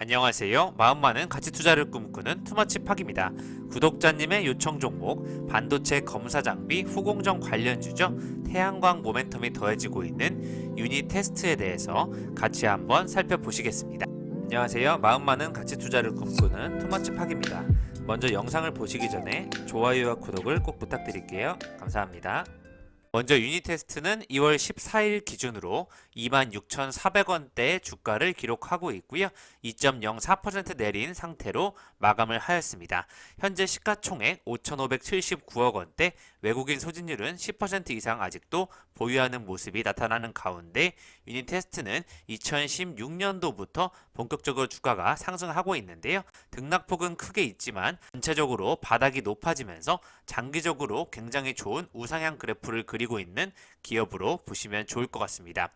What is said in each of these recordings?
안녕하세요. 마음 많은 가치 투자를 꿈꾸는 투머치팍입니다. 구독자님의 요청 종목 반도체 검사 장비 후공정 관련주죠. 태양광 모멘텀이 더해지고 있는 유닛 테스트에 대해서 같이 한번 살펴보시겠습니다. 안녕하세요. 마음 많은 가치 투자를 꿈꾸는 투머치팍입니다. 먼저 영상을 보시기 전에 좋아요와 구독을 꼭 부탁드릴게요. 감사합니다. 먼저 유닛 테스트는 2월 14일 기준으로 26,400원대의 주가를 기록하고 있고요. 2.04% 내린 상태로 마감을 하였습니다. 현재 시가총액 5,579억 원대, 외국인 소진율은 10% 이상 아직도 보유하는 모습이 나타나는 가운데 유닛 테스트는 2016년도부터 본격적으로 주가가 상승하고 있는데요. 등락폭은 크게 있지만 전체적으로 바닥이 높아지면서 장기적으로 굉장히 좋은 우상향 그래프를 그리고 있는 기업으로 보시면 좋을 것 같습니다.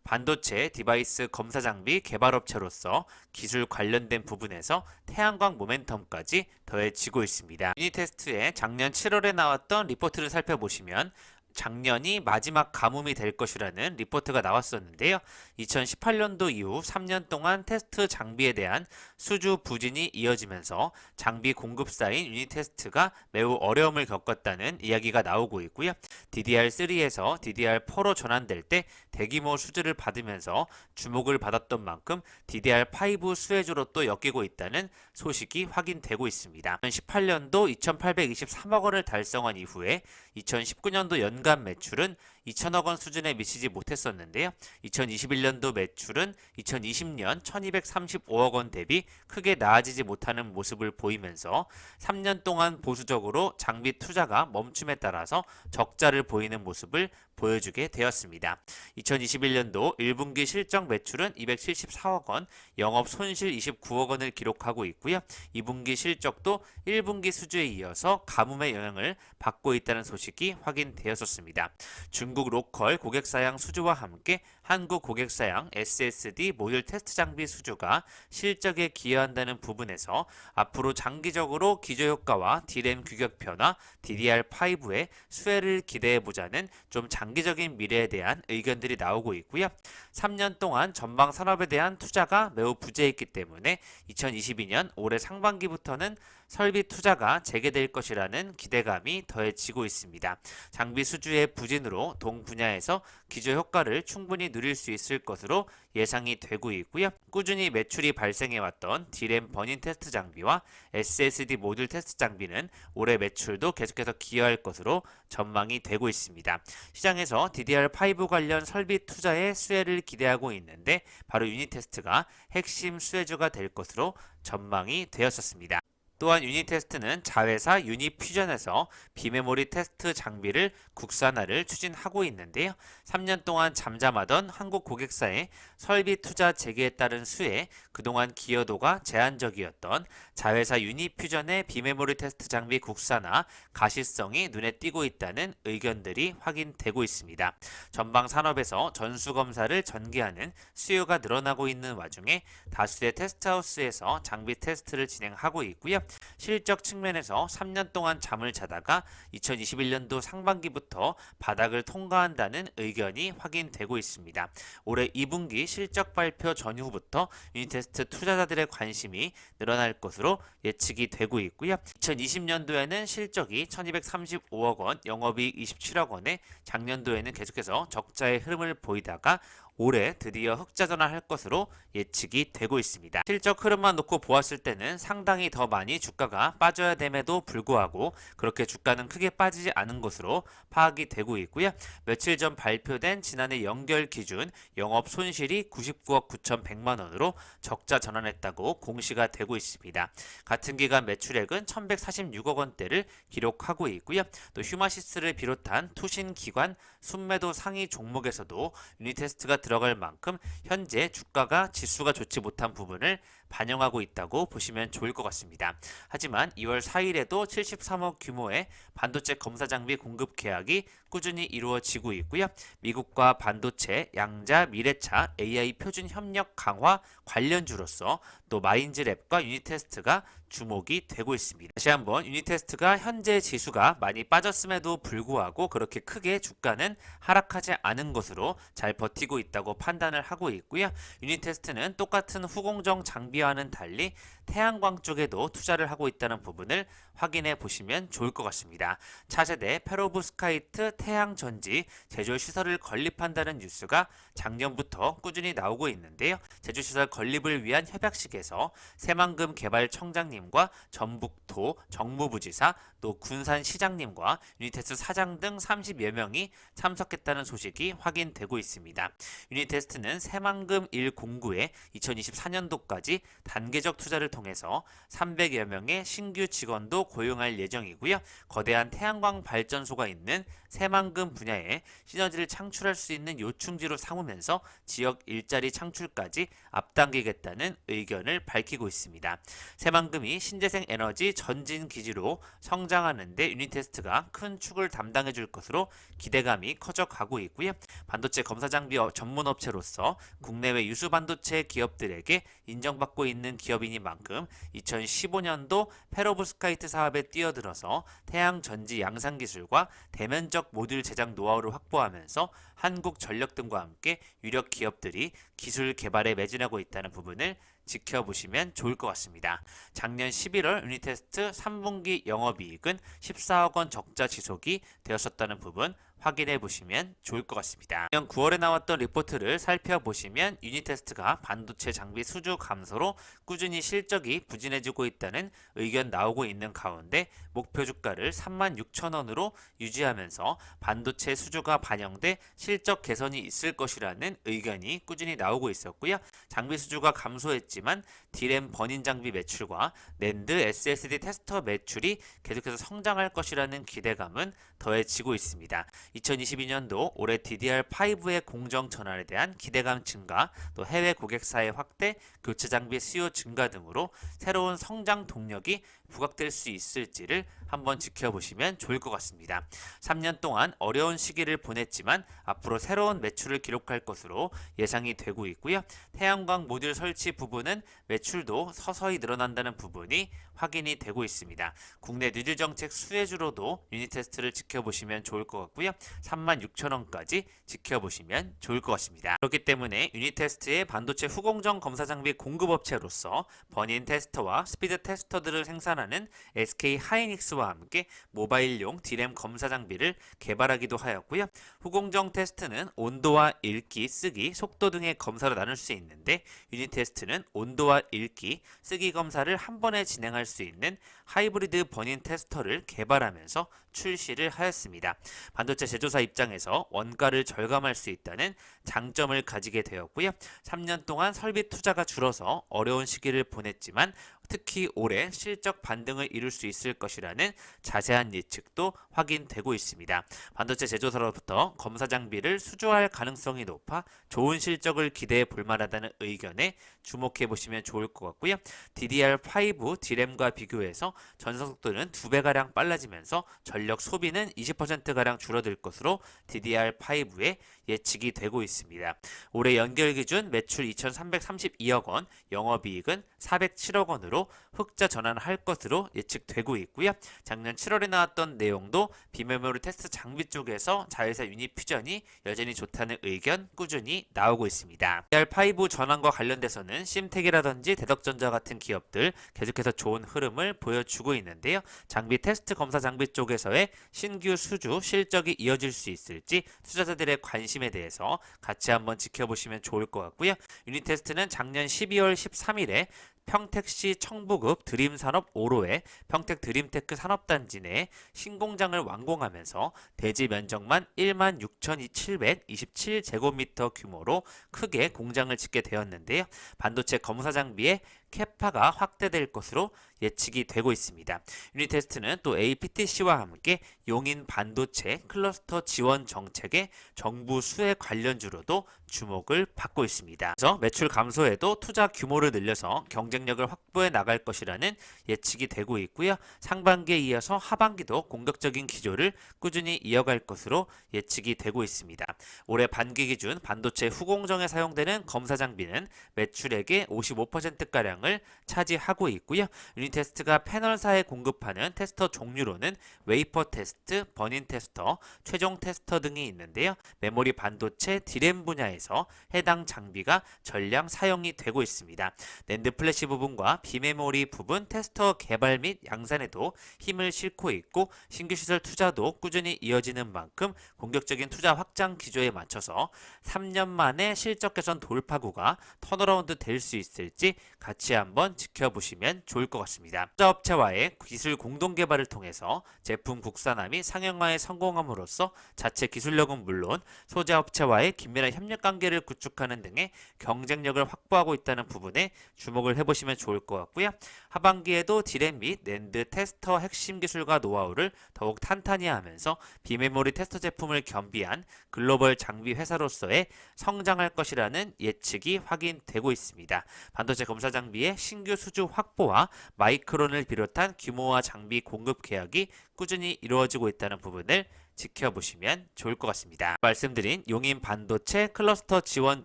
반도체 디바이스 검사 장비 개발업체로서 기술 관련된 부분에서 태양광 모멘텀까지 더해지고 있습니다. 유닛 테스트의 작년 7월에 나왔던 리포트를 살펴보시면 작년이 마지막 가뭄이 될 것이라는 리포트가 나왔었는데요. 2018년도 이후 3년 동안 테스트 장비에 대한 수주 부진이 이어지면서 장비 공급사인 유닛 테스트가 매우 어려움을 겪었다는 이야기가 나오고 있고요. DDR3에서 DDR4로 전환될 때 대규모 수주를 받으면서 주목을 받았던 만큼 DDR5 수혜주로 또 엮이고 있다는 소식이 확인되고 있습니다. 2018년도 2,823억 원을 달성한 이후에 2019년도 연간 매출은 2천억 원 수준에 미치지 못했었는데요. 2021년도 매출은 2020년 1235억 원 대비 크게 나아지지 못하는 모습을 보이면서 3년 동안 보수적으로 장비 투자가 멈춤에 따라서 적자를 보이는 모습을 보여주게 되었습니다. 2021년도 1분기 실적 매출은 274억 원, 영업 손실 29억 원을 기록하고 있고요. 2분기 실적도 1분기 수주에 이어서 가뭄의 영향을 받고 있다는 소식이 확인되었었습니다. 중국 로컬 고객사양 수주와 함께 한국 고객사양 SSD 모듈 테스트 장비 수주가 실적에 기여한다는 부분에서 앞으로 장기적으로 기저효과와 D램 규격 변화, DDR5의 수혜를 기대해보자는 좀 장기적인 미래에 대한 의견들이 나오고 있고요. 3년 동안 전방 산업에 대한 투자가 매우 부재했기 때문에 2022년 올해 상반기부터는 설비 투자가 재개될 것이라는 기대감이 더해지고 있습니다. 장비 수주의 부진으로 동 분야에서 기저 효과를 충분히 누릴 수 있을 것으로 예상이 되고 있고요. 꾸준히 매출이 발생해왔던 D램 버닝 테스트 장비와 SSD 모듈 테스트 장비는 올해 매출도 계속해서 기여할 것으로 전망이 되고 있습니다. 시장에서 DDR5 관련 설비 투자의 수혜를 기대하고 있는데 바로 유닛 테스트가 핵심 수혜주가 될 것으로 전망이 되었었습니다. 또한 유닛 테스트는 자회사 유닛 퓨전에서 비메모리 테스트 장비를 국산화를 추진하고 있는데요. 3년 동안 잠잠하던 한국 고객사의 설비 투자 재개에 따른 수혜, 그동안 기여도가 제한적이었던 자회사 유닛 퓨전의 비메모리 테스트 장비 국산화 가시성이 눈에 띄고 있다는 의견들이 확인되고 있습니다. 전방 산업에서 전수검사를 전개하는 수요가 늘어나고 있는 와중에 다수의 테스트하우스에서 장비 테스트를 진행하고 있고요. 실적 측면에서 3년 동안 잠을 자다가 2021년도 상반기부터 바닥을 통과한다는 의견이 확인되고 있습니다. 올해 2분기 실적 발표 전후부터 유닛 테스트 투자자들의 관심이 늘어날 것으로 예측이 되고 있고요. 2020년도에는 실적이 1235억 원, 영업이익 27억 원에 작년도에는 계속해서 적자의 흐름을 보이다가 올해 드디어 흑자 전환할 것으로 예측이 되고 있습니다. 실적 흐름만 놓고 보았을 때는 상당히 더 많이 주가가 빠져야 됨에도 불구하고 그렇게 주가는 크게 빠지지 않은 것으로 파악이 되고 있고요. 며칠 전 발표된 지난해 연결 기준 영업 손실이 99억 9,100만 원으로 적자 전환했다고 공시가 되고 있습니다. 같은 기간 매출액은 1,146억 원대를 기록하고 있고요. 또 휴마시스를 비롯한 투신 기관 순매도 상위 종목에서도 유닛 테스트가 들어갈 만큼 현재 주가가 지수가 좋지 못한 부분을 반영하고 있다고 보시면 좋을 것 같습니다. 하지만 2월 4일에도 73억 규모의 반도체 검사 장비 공급 계약이 꾸준히 이루어지고 있고요. 미국과 반도체, 양자, 미래차, AI 표준 협력 강화 관련주로서 또 마인즈랩과 유니테스트가 주목이 되고 있습니다. 다시 한번 유니테스트가 현재 지수가 많이 빠졌음에도 불구하고 그렇게 크게 주가는 하락하지 않은 것으로 잘 버티고 있다고 판단을 하고 있고요. 유니테스트는 똑같은 후공정 장비와는 달리 태양광 쪽에도 투자를 하고 있다는 부분을 확인해 보시면 좋을 것 같습니다. 차세대 페로브스카이트 태양전지 제조시설을 건립한다는 뉴스가 작년부터 꾸준히 나오고 있는데요. 제조시설 건립을 위한 협약식에서 새만금 개발청장님과 전북도 정무부지사 또 군산시장님과 유니테스트 사장 등 30여 명이 참석했다는 소식이 확인되고 있습니다. 유니테스트는 새만금 1공구에 2024년도까지 단계적 투자를 통해서 300여 명의 신규 직원도 고용할 예정이고요. 거대한 태양광 발전소가 있는 새만금 분야에 시너지를 창출할 수 있는 요충지로 삼으면서 지역 일자리 창출까지 앞당기겠다는 의견을 밝히고 있습니다. 새만금이 신재생 에너지 전진 기지로 성장하는데 유니테스트가 큰 축을 담당해 줄 것으로 기대감이 커져가고 있고요. 반도체 검사 장비 전문 업체로서 국내외 유수 반도체 기업들에게 인정받고 있는 기업이니만큼 2015년도 페로브스카이트 사업에 뛰어들어서 태양 전지 양산 기술과 대면적 모듈 제작 노하우를 확보하면서 한국전력 등과 함께 유력 기업들이 기술 개발에 매진하고 있다는 부분을 지켜보시면 좋을 것 같습니다. 작년 11월 유니테스트 3분기 영업이익은 14억 원 적자 지속이 되었었다는 부분 확인해 보시면 좋을 것 같습니다. 작년 9월에 나왔던 리포트를 살펴보시면 유니테스트가 반도체 장비 수주 감소로 꾸준히 실적이 부진해지고 있다는 의견 나오고 있는 가운데 목표 주가를 36,000원으로 유지하면서 반도체 수주가 반영돼 실적 개선이 있을 것이라는 의견이 꾸준히 나오고 있었고요. 장비 수주가 감소했지만 D램 버닌 장비 매출과 낸드 SSD 테스터 매출이 계속해서 성장할 것이라는 기대감은 더해지고 있습니다. 2022년도 올해 DDR5의 공정 전환에 대한 기대감 증가, 또 해외 고객사의 확대, 교체 장비 수요 증가 등으로 새로운 성장 동력이 부각될 수 있을지를 한번 지켜보시면 좋을 것 같습니다. 3년 동안 어려운 시기를 보냈지만 앞으로 새로운 매출을 기록할 것으로 예상이 되고 있고요. 태양광 모듈 설치 부분은 매출도 서서히 늘어난다는 부분이 확인이 되고 있습니다. 국내 뉴딜 정책 수혜주로도 유니테스트를 지켜보시면 좋을 것 같고요. 36,000원까지 지켜보시면 좋을 것 같습니다. 그렇기 때문에 유니테스트의 반도체 후공정 검사 장비 공급업체로서 버닌 테스터와 스피드 테스터들을 생산하는 SK 하이닉스와 함께 모바일용 D램 검사 장비를 개발하기도 하였고요. 후공정 테스트는 온도와 읽기, 쓰기, 속도 등의 검사로 나눌 수 있는데 유니테스트는 온도와 읽기, 쓰기 검사를 한 번에 진행할 수 있는 하이브리드 버닌 테스터를 개발하면서 출시를 하였습니다. 반도체 제조사 입장에서 원가를 절감할 수 있다는 장점을 가지게 되었고요. 3년 동안 설비 투자가 줄어서 어려운 시기를 보냈지만 특히 올해 실적 반등을 이룰 수 있을 것이라는 자세한 예측도 확인되고 있습니다. 반도체 제조사로부터 검사 장비를 수주할 가능성이 높아 좋은 실적을 기대해 볼 만하다는 의견에 주목해 보시면 좋을 것 같고요. DDR5 D램과 비교해서 전송 속도는 2배가량 빨라지면서 전력 소비는 20%가량 줄어들 것으로 DDR5에 예측이 되고 있습니다. 올해 연결 기준 매출 2,332억 원, 영업이익은 407억 원으로 흑자 전환할 것으로 예측되고 있고요. 작년 7월에 나왔던 내용도 비메모리 테스트 장비 쪽에서 자회사 유닛 퓨전이 여전히 좋다는 의견 꾸준히 나오고 있습니다. DDR5 전환과 관련돼서는 심텍이라든지 대덕전자 같은 기업들 계속해서 좋은 흐름을 보여주고 있는데요. 장비 테스트 검사 장비 쪽에서의 신규 수주 실적이 이어질 수 있을지 투자자들의 관심에 대해서 같이 한번 지켜보시면 좋을 것 같고요. 유니테스트는 작년 12월 13일에 평택시 청부급 드림산업 5로에 평택 드림테크 산업단지 내 신공장을 완공하면서 대지 면적만 16,727제곱미터 규모로 크게 공장을 짓게 되었는데요. 반도체 검사 장비의 캐파가 확대될 것으로 예측이 되고 있습니다. 유닛 테스트는 또 APTC와 함께 용인 반도체 클러스터 지원 정책의 정부 수혜 관련주로도 주목을 받고 있습니다. 그래서 매출 감소에도 투자 규모를 늘려서 경쟁력을 확보해 나갈 것이라는 예측이 되고 있고요. 상반기에 이어서 하반기도 공격적인 기조를 꾸준히 이어갈 것으로 예측이 되고 있습니다. 올해 반기 기준 반도체 후공정에 사용되는 검사 장비는 매출액의 55%가량을 차지하고 있고요. 유닛 테스트가 패널사에 공급하는 테스터 종류로는 웨이퍼 테스트, 버닌 테스터, 최종 테스터 등이 있는데요. 메모리 반도체 디램 분야에서 해당 장비가 전량 사용이 되고 있습니다. 낸드 플래시 부분과 비메모리 부분 테스터 개발 및 양산에도 힘을 싣고 있고 신규 시설 투자도 꾸준히 이어지는 만큼 공격적인 투자 확장 기조에 맞춰서 3년 만에 실적 개선 돌파구가 턴어라운드 될 수 있을지 같이 한번 지켜보시면 좋을 것 같습니다. 투자업체와의 기술 공동 개발을 통해서 제품 국산화 및 상용화에 성공함으로써 자체 기술력은 물론 소재업체와의 긴밀한 협력 관계를 구축하는 등의 경쟁력을 확보하고 있다는 부분에 주목을 해보시면 좋을 것 같고요. 하반기에도 디램 및 낸드 테스터 핵심 기술과 노하우를 더욱 탄탄히 하면서 비메모리 테스터 제품을 겸비한 글로벌 장비 회사로서의 성장할 것이라는 예측이 확인되고 있습니다. 반도체 검사 장비의 신규 수주 확보와 마이크론을 비롯한 규모와 장비 공급 계약이 꾸준히 이루어지고 있다는 부분을 지켜보시면 좋을 것 같습니다. 말씀드린 용인 반도체 클러스터 지원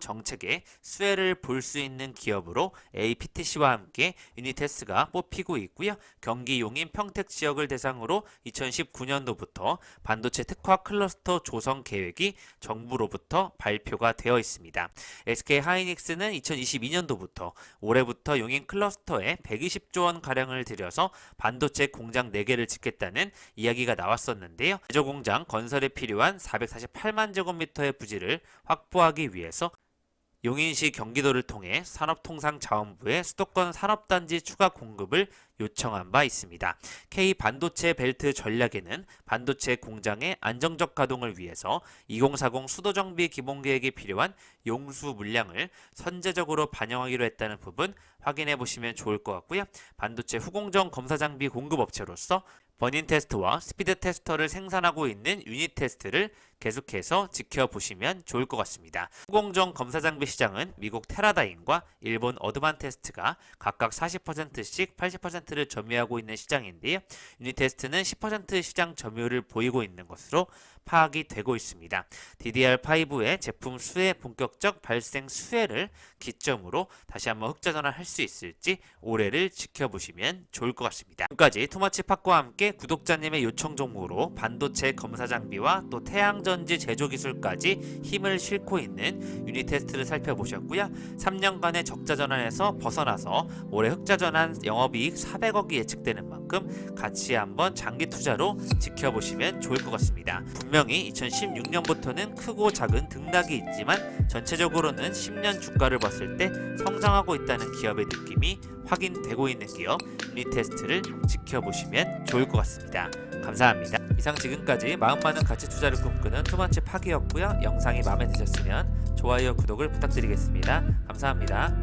정책의 수혜를 볼 수 있는 기업으로 APTC와 함께 유니테스가 뽑히고 있고요. 경기 용인 평택 지역을 대상으로 2019년도부터 반도체 특화 클러스터 조성 계획이 정부로부터 발표가 되어 있습니다. SK 하이닉스는 2022년도부터 올해부터 용인 클러스터에 120조 원 가량을 들여서 반도체 공장 4개를 짓겠다는 이야기가 나왔었는데요. 제조 공장 건설에 필요한 448만 제곱미터의 부지를 확보하기 위해서 용인시 경기도를 통해 산업통상자원부에 수도권 산업단지 추가 공급을 요청한 바 있습니다. K 반도체 벨트 전략에는 반도체 공장의 안정적 가동을 위해서 2040 수도정비 기본계획에 필요한 용수 물량을 선제적으로 반영하기로 했다는 부분 확인해 보시면 좋을 것 같고요. 반도체 후공정 검사 장비 공급업체로서 버닌 테스트와 스피드 테스터를 생산하고 있는 유닛 테스트를 계속해서 지켜보시면 좋을 것 같습니다. 후공정 검사 장비 시장은 미국 테라다임과 일본 어드반테스트가 각각 40%씩 80%를 점유하고 있는 시장인데요. 유닛 테스트는 10% 시장 점유율을 보이고 있는 것으로 파악이 되고 있습니다. DDR5의 제품 수혜 본격적 발생 수혜를 기점으로 다시 한번 흑자 전환할 수 있을지 올해를 지켜보시면 좋을 것 같습니다. 지금까지 투머치 팟과 함께 구독자님의 요청 종목으로 반도체 검사 장비와 또 태양전지 제조 기술까지 힘을 싣고 있는 유닛 테스트를 살펴보셨고요. 3년간의 적자 전환에서 벗어나서 올해 흑자 전환 영업이익 400억이 예측되는 만큼 같이 한번 장기 투자로 지켜보시면 좋을 것 같습니다. 분명히 2016년부터는 크고 작은 등락이 있지만 전체적으로는 10년 주가를 봤을 때 성장하고 있다는 기업의 느낌이 확인되고 있는 기업 유닛 테스트를 지켜보시면 좋을 것 같습니다. 감사합니다. 이상 지금까지 마음 많은 가치 투자를 꿈꾸는 투머치 팟이었고요. 영상이 마음에 드셨으면 좋아요, 구독을 부탁드리겠습니다. 감사합니다.